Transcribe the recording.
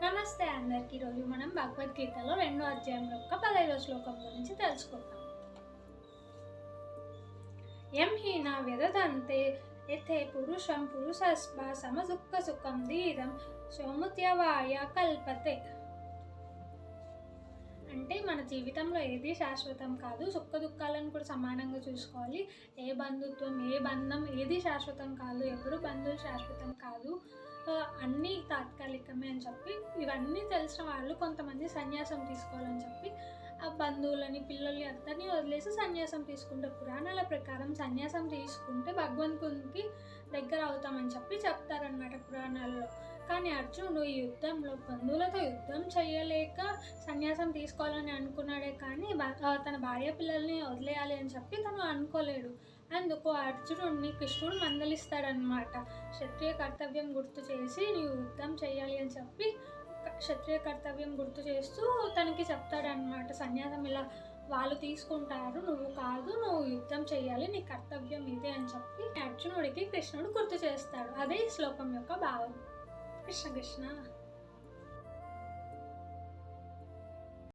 నమస్తే అందరికీ. ఈరోజు మనం భగవద్గీతలో 2వ అధ్యాయం యొక్క 15వ శ్లోకం గురించి తెలుసుకుందాం. యం హీన వ్యదదంతే యథే పురుషం పురుషస్వ సమదుఃఖ సుఖం ధీరం సౌముత్యవాయ కల్పతే. అంటే మన జీవితంలో ఏది శాశ్వతం కాదు, సుఖ దుఃఖాలను కూడా సమానంగా చూసుకోవాలి. ఏ బంధుత్వం, ఏ బంధం ఏది శాశ్వతం కాదు, ఎవరు బంధువులు శాశ్వతం కాదు, అన్నీ తాత్కాలికమే అని చెప్పి ఇవన్నీ తెలిసిన వాళ్ళు కొంతమంది సన్యాసం తీసుకోవాలని చెప్పి ఆ బంధువులని, పిల్లల్ని అందరినీ వదిలేసి సన్యాసం తీసుకుంటారు. పురాణాల ప్రకారం సన్యాసం తీసుకుంటే భగవంతునికి దగ్గర అవుతామని చెప్పి చెప్తారనమాట పురాణాల్లో. కానీ అర్జునుడు ఈ యుద్ధంలో బంధువులతో యుద్ధం చేయలేక సన్యాసం తీసుకోవాలని అనుకున్నాడే కానీ తన భార్య పిల్లల్ని వదిలేయాలి అని చెప్పి తను అనుకోలేడు. అందుకు అర్జునుడిని కృష్ణుడు మందలిస్తాడనమాట. క్షత్రియ కర్తవ్యం గుర్తు చేసి నీవు యుద్ధం చేయాలి అని చెప్పి క్షత్రియ కర్తవ్యం గుర్తు చేస్తూ తనకి చెప్తాడనమాట. సన్యాసం ఇలా వాళ్ళు తీసుకుంటారు, నువ్వు కాదు, నువ్వు యుద్ధం చేయాలి, నీ కర్తవ్యం ఇదే అని చెప్పి అర్జునుడికి కృష్ణుడు గుర్తు చేస్తాడు. అదే ఈ శ్లోకం యొక్క భావం. కృష్ణ కృష్ణ.